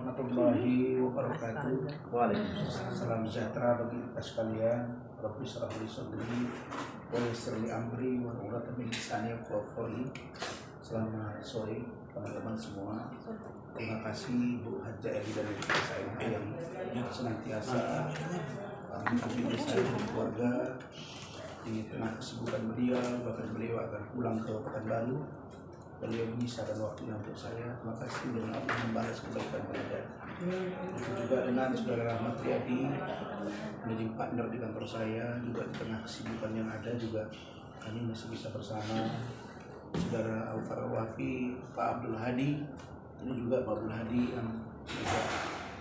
warahmatullahi wabarakatuh. Waalaikumsalam. Salam sejahtera bagi kita sekalian. Rabbi shrah li sadri wa yassir li amri wa hlul 'uqdatam min lisani yafqahu qawli. Selamat sore teman-teman semua. Terima kasih Bu Haja Eli dan saya yang senantiasa mendampingi saya dan keluarga di tengah kesibukan beliau, bahkan beliau akan pulang ke Pekanbaru. Beliau menyisahkan waktunya untuk saya. Terima kasih dan Allah membalas kebaikan beliau. Juga dengan saudara Rahmat Riyadi, menjadi partner di kantor saya, juga di tengah kesibukan yang ada juga kami masih bisa bersama. Saudara Alfar Wafi, Pak Abdul Hadi, ini juga Pak Abdul Hadi yang juga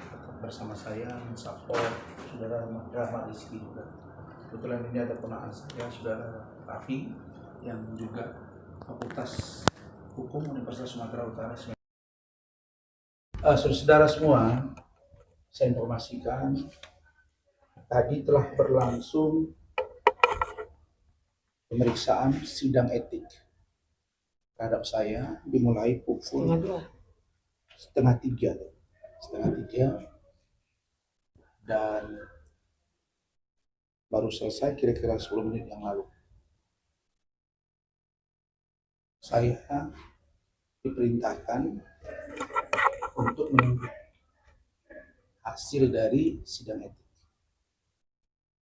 tetap bersama saya mensupport saudara Rahmat Rizki juga. Kebetulan ini ada ponakan saya, saudara Raffi, yang juga Fakultas Hukum Universitas Sumatera Utara. Saudara semua, saya informasikan tadi telah berlangsung pemeriksaan sidang etik terhadap saya, dimulai pukul setengah tiga, dan baru selesai kira-kira 10 menit yang lalu. Saya diperintahkan untuk menunggu hasil dari sidang etik.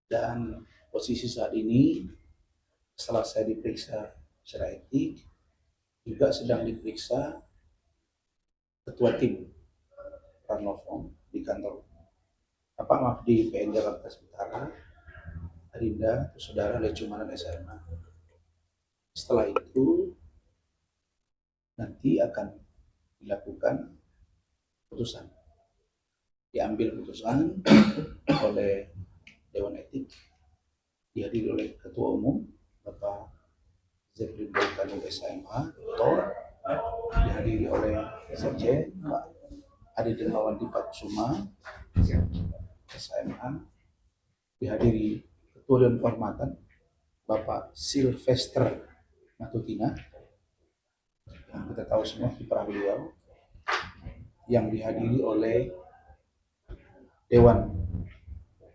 Dan posisi saat ini, setelah saya diperiksa secara etik, juga sedang diperiksa ketua tim Ranlofong di kantor di PN Jakarta Utara, Adinda, saudara Lecumanan SMA. Setelah itu nanti akan dilakukan putusan, diambil putusan oleh Dewan Etik, dihadiri oleh Ketua Umum Bapak Zefrin Bolkanu SMA, Dr. dihadiri oleh Sekjen Pak Adi Dermawan Dipak Suma SMA, dihadiri Ketua Dewan Kehormatan Bapak Sylvester Matutina, yang kita tahu semua kiprah beliau, yang dihadiri oleh Dewan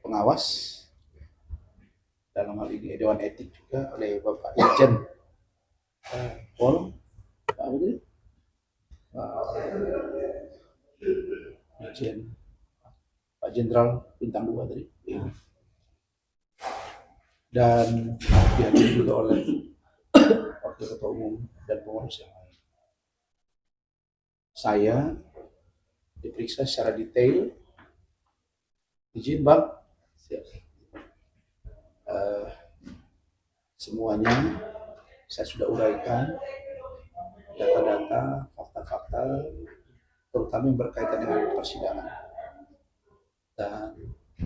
Pengawas, dalam hal ini Dewan Etik juga oleh Bapak Irjen Pol, Pak Jenderal Bintang 2 tadi, dan dihadiri juga oleh Wakil Ketua Umum dan pengurus yang lain. Saya diperiksa secara detail. Izin Bang, siap. Semuanya saya sudah uraikan, data-data, fakta-fakta, terutama yang berkaitan dengan persidangan. Dan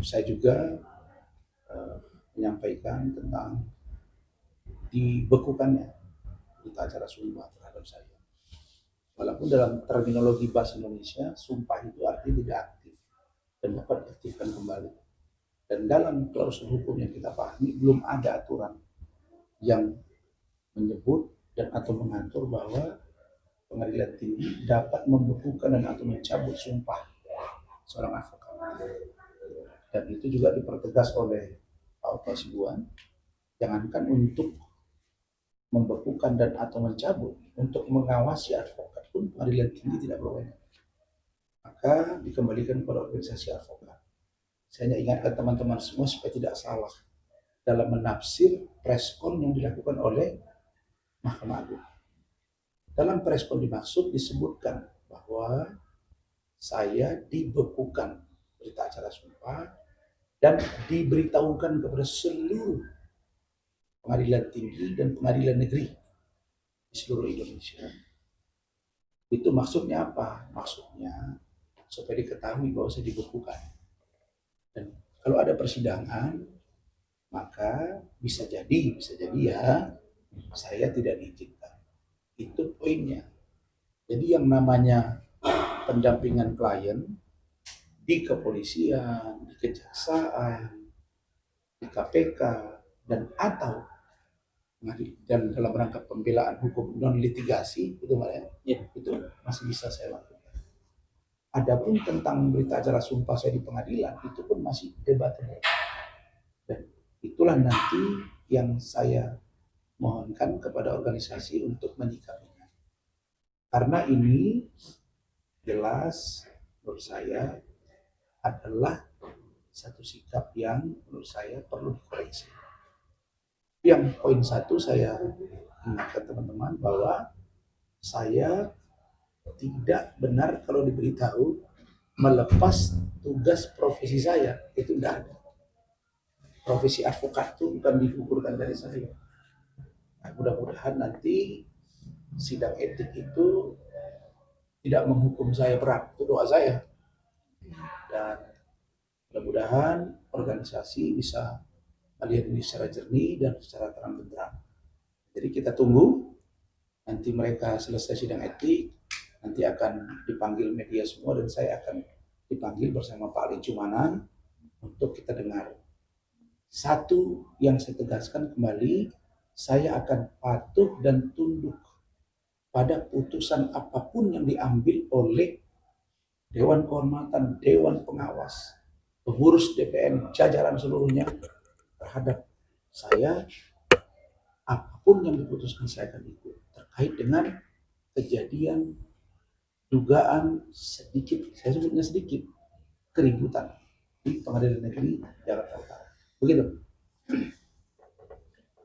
saya juga menyampaikan tentang dibekukannya berita acara sumpah terhadap saya. Walaupun dalam terminologi bahasa Indonesia, sumpah itu artinya tidak aktif dan dapat diaktifkan kembali. Dan dalam klausul hukum yang kita pahami, belum ada aturan yang menyebut dan atau mengatur bahwa pengadilan tinggi dapat membekukan dan atau mencabut sumpah seorang advokat. Dan itu juga dipertegas oleh Pak Oto Hasibuan, jangankan untuk membekukan dan atau mencabut, untuk mengawasi advokat pun pengadilan tinggi tidak berwenang. Maka dikembalikan kepada organisasi advokat. Saya ingatkan teman-teman semua supaya tidak salah dalam menafsir preskon yang dilakukan oleh Mahkamah Agung. Dalam preskon dimaksud disebutkan bahwa saya dibekukan berita acara sumpah dan diberitahukan kepada seluruh pengadilan tinggi dan pengadilan negeri di seluruh Indonesia. Itu maksudnya apa? Maksudnya supaya diketahui bahwa saya dibekukan. Dan kalau ada persidangan, maka bisa jadi ya saya tidak diizinkan. Itu poinnya. Jadi yang namanya pendampingan klien di kepolisian, di kejaksaan, di KPK, dan atau dan dalam rangka pembelaan hukum non litigasi itu itu masih bisa saya lakukan. Adapun tentang berita acara sumpah saya di pengadilan, itu pun masih debatable. Dan itulah nanti yang saya mohonkan kepada organisasi untuk menyikapinya. Karena ini jelas menurut saya adalah satu sikap yang menurut saya perlu dikoreksi. Yang poin satu saya ingatkan teman-teman bahwa saya tidak benar kalau diberitahu melepas tugas profesi saya, itu tidak ada. Profesi advokat itu bukan digugurkan dari saya. Nah, mudah-mudahan nanti sidang etik itu tidak menghukum saya berat, itu doa saya. Dan mudah-mudahan organisasi bisa melihat ini secara jernih dan secara terang benderang. Jadi kita tunggu nanti mereka selesai sidang etik, nanti akan dipanggil media semua dan saya akan dipanggil bersama Pak Ali Cumanan untuk kita dengar. Satu yang saya tegaskan kembali, saya akan patuh dan tunduk pada putusan apapun yang diambil oleh Dewan Kehormatan, Dewan Pengawas, pengurus DPN, jajaran seluruhnya terhadap saya. Apapun yang diputuskan saya akan ikut terkait dengan kejadian dugaan sedikit, saya sebutnya sedikit, keributan di Pengadilan Negeri Jakarta Utara. Begitu.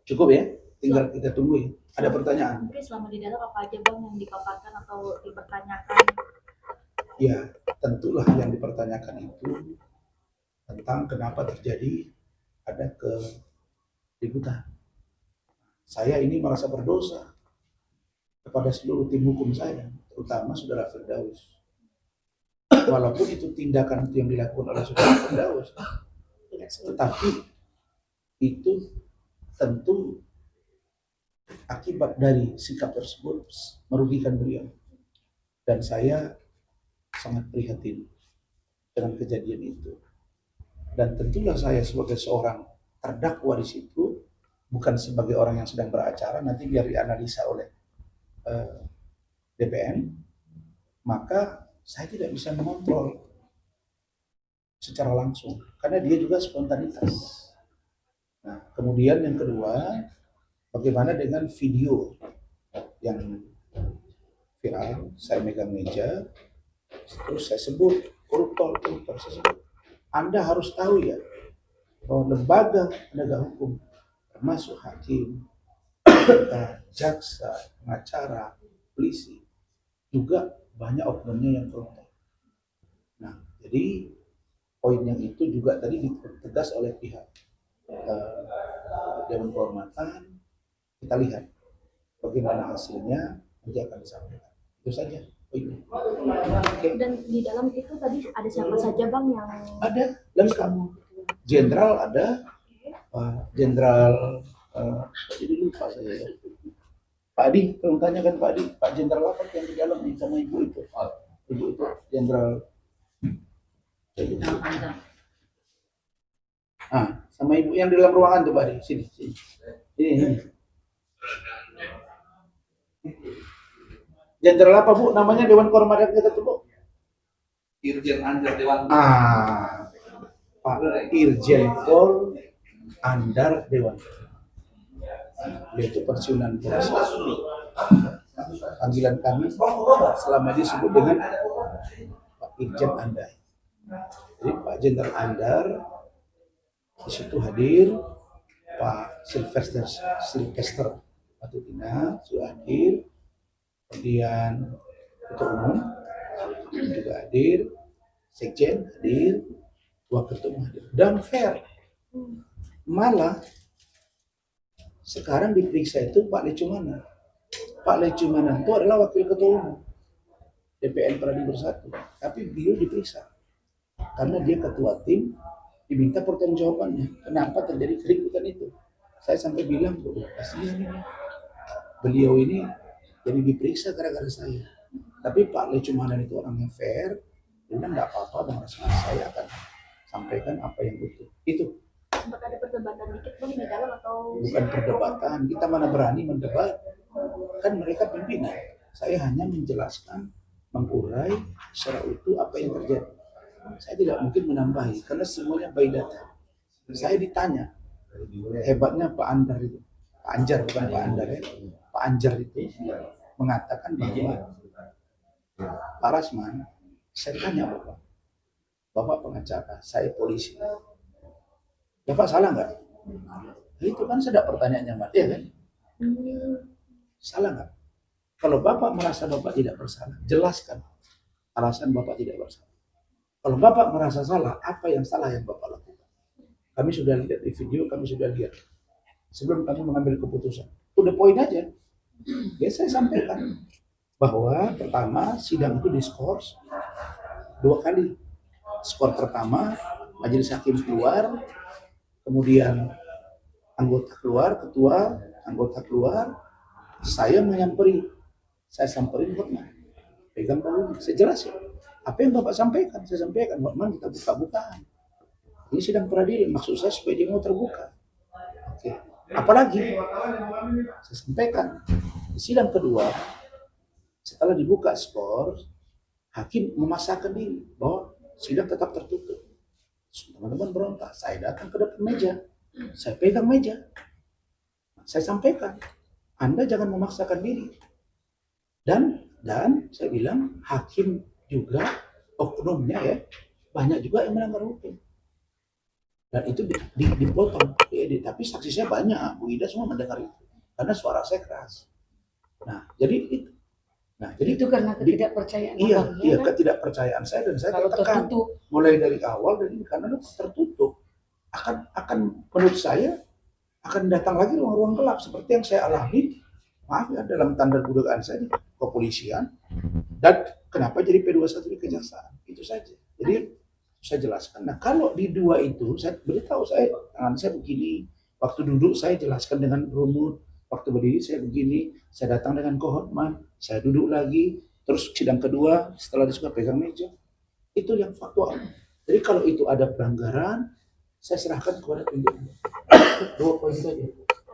Cukup ya? Tinggal kita tunggu ya. Ada pertanyaan? Mungkin selama di dalam apa aja Bang yang dipaparkan atau dipertanyakan? Ya, tentulah yang dipertanyakan itu tentang kenapa terjadi ada keributan. Saya ini merasa berdosa kepada seluruh tim hukum saya, terutama saudara Firdaus. Walaupun itu tindakan yang dilakukan oleh saudara Firdaus, tetapi itu tentu akibat dari sikap tersebut merugikan beliau. Dan saya sangat prihatin dengan kejadian itu. Dan tentulah saya sebagai seorang terdakwa di situ, bukan sebagai orang yang sedang beracara, nanti biar dianalisa oleh DPN, maka saya tidak bisa mengontrol secara langsung, karena dia juga spontanitas. Nah, kemudian yang kedua, bagaimana dengan video yang viral, saya megang meja, terus saya sebut koruptor, saya sebut. Anda harus tahu ya, bahwa lembaga penegak hukum, termasuk hakim, jaksa, pengacara, polisi, juga banyak oknumnya yang koruptor. Nah, jadi poin yang itu juga tadi ditegas oleh pihak Dewan Kehormatan. Kita lihat bagaimana hasilnya, nanti akan disampaikan. Itu saja poinnya. Okay. Dan di dalam itu tadi ada siapa saja Bang yang ada lengkap. Jenderal ada, Jenderal jadi lupa saya. Pak Adi, kalau tanyakan Pak Adi, Pak Jenderal apa yang di dalam nih sama ibu itu? Ibu itu Jenderal. Sama ibu yang di dalam ruangan tuh Pak Adi, sini. Ini. Jenderal apa Bu? Namanya Dewan Kehormatan kita tuh Bu? Irjen Andar Dewan. Pak Irjen Pol Andar Dewan. Dia itu pensiunan polisi. Panggilan kami selama ini disebut dengan Pak Irjen Andar. Jadi Pak Jenderal Andar di situ hadir, Pak Sylvester Matutina sudah hadir, kemudian Ketua Umum juga hadir, Sekjen hadir, Wakil Ketua Umum hadir, dan fair. Malah sekarang diperiksa itu Pak Lecumanan. Pak Lecumanan itu adalah Wakil Ketua Umum DPN Pradi Bersatu, tapi beliau diperiksa karena dia ketua tim, diminta pertanggungjawabannya kenapa terjadi keributan itu. Saya sampai bilang, kasihan ini, beliau ini jadi diperiksa gara-gara saya. Tapi Pak Lecumanan itu orang yang fair, dia bilang nggak apa-apa Bang Rasman, saya akan sampaikan apa yang betul. Itu sempat ada perdebatan dikit Bang di dalam atau? Bukan perdebatan, kita mana berani mendebat, kan mereka pimpinan. Saya hanya menjelaskan mengurai secara utuh apa yang terjadi. Saya tidak mungkin menambahi karena semuanya by data. Saya ditanya, hebatnya Pak Andar itu, Pak Anjar bukan Pak Andar ya, Pak Anjar itu mengatakan bahwa Pak Rasman, saya tanya Bapak pengacara, saya polisi, Bapak salah nggak? Itu kan sedap pertanyaannya Mbak, ya kan? Salah nggak? Kalau Bapak merasa Bapak tidak bersalah, jelaskan alasan Bapak tidak bersalah. Kalau Bapak merasa salah, apa yang salah yang Bapak lakukan? Kami sudah lihat di video, kami sudah lihat. Sebelum kami mengambil keputusan. Udah poin aja. Ya saya sampaikan bahwa pertama sidang itu diskors 2 kali. Skor pertama, majelis hakim keluar, kemudian anggota keluar, ketua, anggota keluar, saya menyamperi. Saya samperin Hotman. Pegang baunya, saya jelasin. Apa yang Bapak sampaikan? Saya sampaikan, Hotman kita buka-bukaan. Ini sidang peradilan, maksud saya supaya dia mau terbuka. Oke. Apalagi saya sampaikan di sidang kedua, setelah dibuka skor, hakim memasakkan diri bahwa sidang tetap tertutup. Teman-teman berontak, saya datang ke depan meja, saya pegang meja, saya sampaikan, Anda jangan memaksakan diri. Dan saya bilang hakim juga oknumnya ya banyak juga yang melanggar hukum. Dan itu dipotong, tapi saksi saya banyak, Bu Ida semua mendengar itu, karena suara saya keras. Nah, jadi itu karena ketidakpercayaan. Iya, ketidakpercayaan saya dan saya kalau tertekan tertutup. mulai dari awal dan ini karena tertutup akan menurut saya akan datang lagi ruang-ruang gelap seperti yang saya alami, maaf ya, dalam tanda kedudukan saya di kepolisian dan kenapa jadi P21 di kejaksaan, itu saja. Jadi saya jelaskan. Nah kalau di 2 itu saya beritahu tangan saya begini, waktu duduk saya jelaskan dengan runut, waktu berdiri saya begini, saya datang dengan Hotman, saya duduk lagi, terus sidang kedua setelah disuka pegang meja, itu yang faktual. Jadi kalau itu ada pelanggaran, saya serahkan kepada pimpinan. 2 poin saja.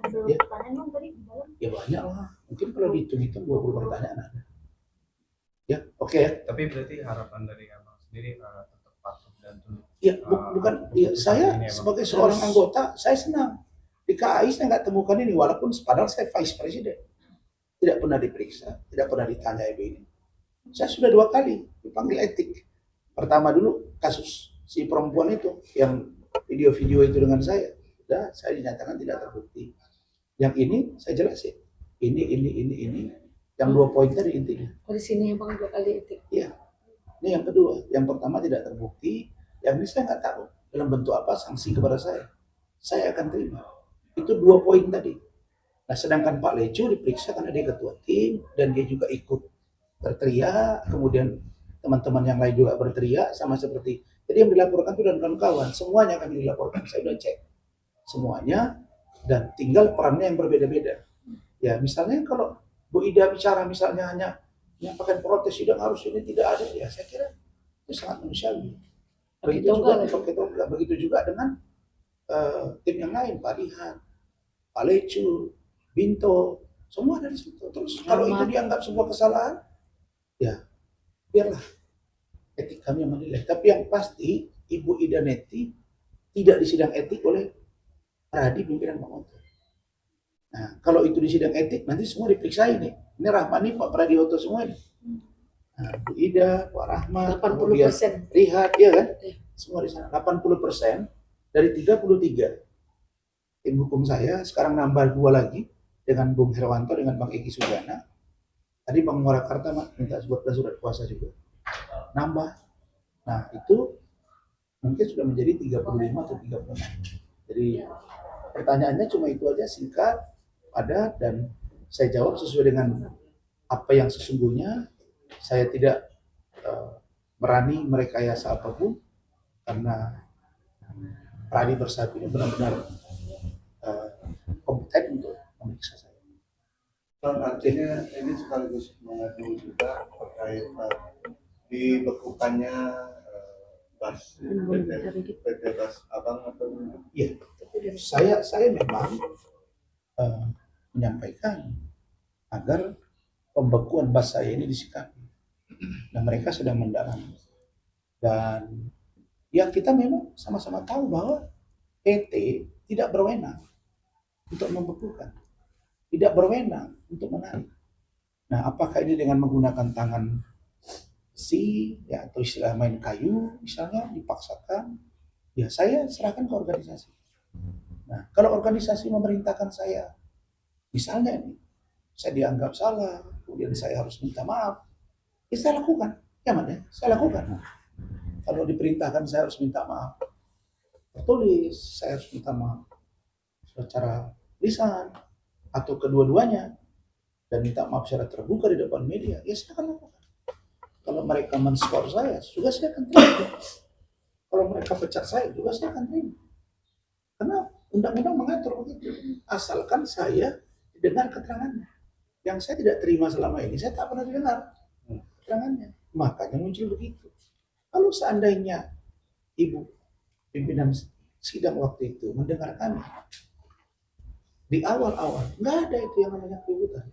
Ada pertanyaan dong tadi di dalam. Ya banyak lah, mungkin kalau dihitung-hitung 20 pertanyaan ada. Ya, oke ya. Tapi berarti harapan dari Abang sendiri tetap patuh dan tunduk. Ya, bukan. Ya, saya sebagai seorang anggota, saya senang. Di KAI saya nggak temukan ini, walaupun padahal saya vice president. Tidak pernah diperiksa, tidak pernah ditanya ini. Saya sudah 2 kali dipanggil etik. Pertama dulu kasus si perempuan itu, yang video-video itu dengan saya. Sudah, saya dinyatakan tidak terbukti. Yang ini saya jelasin. Ini. Yang 2 poin tadi intinya. Oh, di sini yang Bang 2 kali etik. Iya. Ini yang kedua. Yang pertama tidak terbukti. Yang ini saya nggak tahu dalam bentuk apa sanksi kepada saya. Saya akan terima. Itu 2 poin tadi. Nah, sedangkan Pak Leco diperiksa karena dia ketua tim dan dia juga ikut berteriak. Kemudian teman-teman yang lain juga berteriak sama seperti. Jadi yang dilaporkan itu dan kawan-kawan semuanya akan dilaporkan. Saya udah cek semuanya dan tinggal perannya yang berbeda-beda. Ya, misalnya kalau Bu Ida bicara misalnya hanya menyampaikan protes sidang harus ini tidak ada, ya saya kira itu sangat manusiawi. Begitu juga dengan tim yang lain, Pak Rihan, Pak Lecu, Binto, semua dari situ. Terus kalau itu dianggap sebuah kesalahan, ya biarlah etik kami yang menilai. Tapi yang pasti Ibu Ida Neti tidak disidang etik oleh Pradi pimpinan Bang Oto. Nah, kalau itu di sidang etik nanti semua diperiksa ini. Ini Rahman nih, Pak Pradioto semua nih. Nah, Bu Ida, Pak Rahmat, 80%. Rihat, ya kan? Semua di sana. 80% dari 33. Tim hukum saya sekarang nambah 2 lagi dengan Bung Herwanto dengan Bang Egi Sujana. Tadi Bang Morakarta minta surat kuasa juga. Nambah. Nah, itu mungkin sudah menjadi 35 atau 36. Jadi pertanyaannya cuma itu aja, singkat, padat, dan saya jawab sesuai dengan apa yang sesungguhnya. Saya tidak berani merekayasa apapun karena Pradi Bersatu ini benar-benar kompeten untuk memeriksa saya. Artinya ini sekaligus mengadu juga terkait dibekukannya PT Bas Abang atau iya, saya memang menyampaikan agar pembekuan bas saya ini disikapi. dan mereka sedang mendalami. Dan ya kita memang sama-sama tahu bahwa PT tidak berwenang untuk membekukan, tidak berwenang untuk menarik. Nah, apakah ini dengan menggunakan tangan besi, ya, atau istilah main kayu, misalnya dipaksakan, ya saya serahkan ke organisasi. Nah, kalau organisasi memerintahkan saya, misalnya ini, saya dianggap salah, kemudian saya harus minta maaf, ya saya lakukan, ya mana? Saya lakukan. Kalau diperintahkan saya harus minta maaf tertulis, saya harus minta maaf secara lisan atau kedua-duanya, dan minta maaf secara terbuka di depan media, ya saya akan lakukan. Kalau mereka men-skor saya, juga saya akan terima. Kalau mereka pecat saya, juga saya akan terima. Karena undang-undang mengatur begitu. Asalkan saya didengar keterangannya. Yang saya tidak terima selama ini, saya tak pernah didengar keterangannya. Makanya muncul begitu. Kalau seandainya Ibu pimpinan sidang waktu itu mendengar kami, di awal-awal, nggak ada itu yang namanya keributan.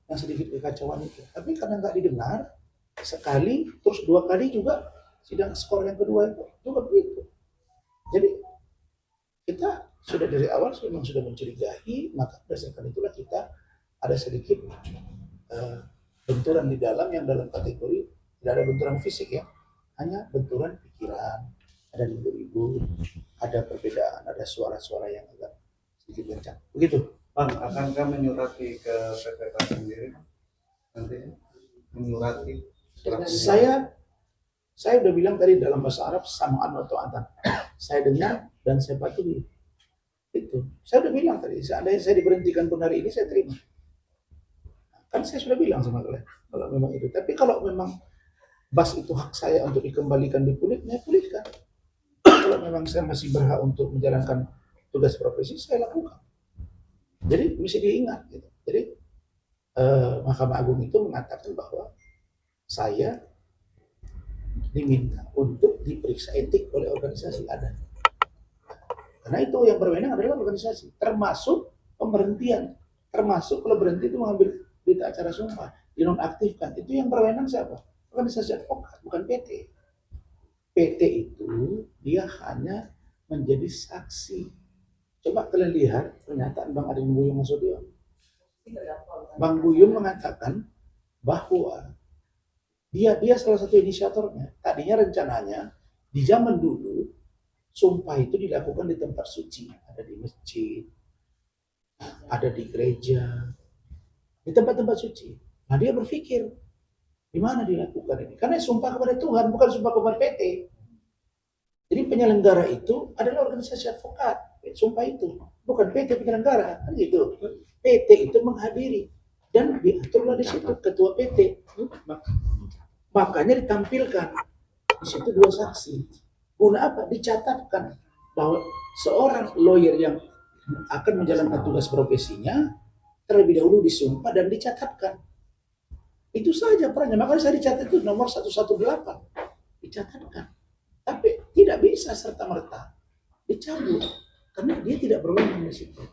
Yang sedikit kekacauan itu. Tapi karena nggak didengar, sekali, terus 2 kali juga, sidang skor yang kedua itu juga begitu. Jadi, kita sudah dari awal memang sudah mencurigai, maka berdasarkan itulah kita ada sedikit benturan di dalam, yang dalam kategori tidak ada benturan fisik ya, hanya benturan pikiran, ada ribut-ribut, ada perbedaan, ada suara-suara yang agak sedikit kencang. Begitu. Bang, akankah menyurati ke PPK sendiri nanti? Menyurati? Saya udah bilang tadi dalam bahasa Arab samaan atau atan. Saya dengar dan saya patuhi. Itu. Saya udah bilang tadi, seandainya saya diberhentikan pun hari ini saya terima. Kan saya sudah bilang sama kalian kalau memang itu. Tapi kalau memang bas itu hak saya untuk dikembalikan dipulihkan, ya pulihkan. Kalau memang saya masih berhak untuk menjalankan tugas profesi, saya lakukan. Jadi mesti diingat gitu. Jadi Mahkamah Agung itu mengatakan bahwa saya diminta untuk diperiksa etik oleh organisasi ada. Karena itu yang berwenang adalah organisasi, termasuk pemberhentian, termasuk kalau berhenti itu mengambil berita acara sumpah, dinonaktifkan. Itu yang berwenang siapa? Organisasi advokat, bukan PT. PT itu dia hanya menjadi saksi. Coba kalian lihat pernyataan Bang Adin Buyung Nasution. Bang Buyung mengatakan bahwa dia salah satu inisiatornya. Tadinya rencananya di zaman dulu sumpah itu dilakukan di tempat suci, ada di masjid, ada di gereja, di tempat-tempat suci. Nah dia berpikir di mana dilakukan ini? Karena sumpah kepada Tuhan, bukan sumpah kepada PT. Jadi penyelenggara itu adalah organisasi advokat, sumpah itu bukan PT penyelenggara, kan gitu. PT itu menghadiri dan diaturlah di situ ketua PT. Makanya ditampilkan di situ 2 saksi. Guna apa? Dicatatkan bahwa seorang lawyer yang akan menjalankan tugas profesinya terlebih dahulu disumpah dan dicatatkan. Itu saja perannya. Makanya saya dicatat itu nomor 118. Dicatatkan. Tapi tidak bisa serta-merta dicabut karena dia tidak berwenang di situ.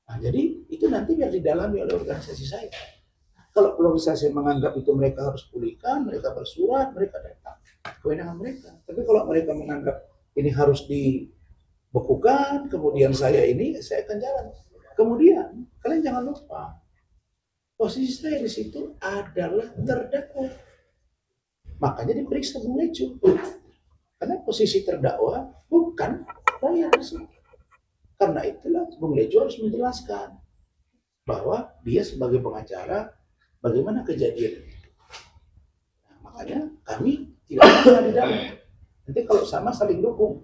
Nah, jadi itu nanti biar didalami oleh organisasi saya. Kalau organisasi menganggap itu mereka harus pulihkan, mereka bersurat, mereka datang, kewenangan mereka. Tapi kalau mereka menganggap ini harus dibekukan, kemudian saya akan jalan. Kemudian kalian jangan lupa, posisi saya di situ adalah terdakwa. Makanya diperiksa Bung Lecu. Karena posisi terdakwa bukan saya di situ. Karena itulah Bung Lecu harus menjelaskan bahwa dia sebagai pengacara bagaimana kejadian. Nah, makanya kami tidak pernah di dalam. Nanti kalau sama saling dukung.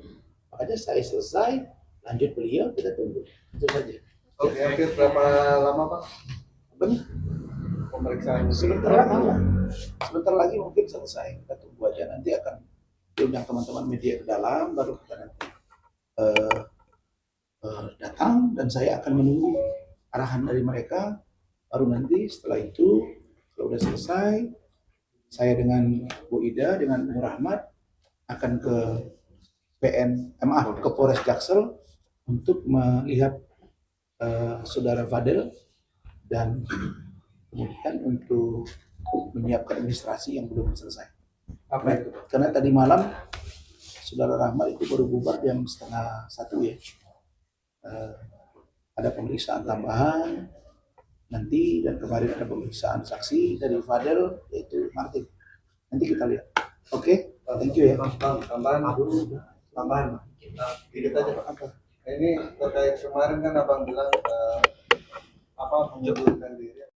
Makanya saya selesai, lanjut beliau, kita tunggu. Itu saja. Oke, hampir berapa lama Pak? Apanya? Pemeriksaan Sebentar lagi mungkin selesai. Kita tunggu aja, nanti akan diundang teman-teman media ke dalam, baru kita nanti datang dan saya akan menunggu arahan dari mereka. Baru nanti setelah itu kalau sudah selesai, saya dengan Bu Ida, dengan Bu Rahmat akan ke ke Polres Jaksel untuk melihat saudara Fadel, dan kemudian untuk menyiapkan administrasi yang belum selesai. Apa itu Pak? Karena tadi malam Saudara Rahmat itu baru bubar jam 12:30 ya. Ada pemeriksaan tambahan nanti, dan kemarin ada pemeriksaan saksi dari Fadel yaitu Martin. Nanti kita lihat. Oke, thank you ya. Tambahan dikit aja Pak. Apa? Ini terkait kemarin kan abang bilang menyebutkan diri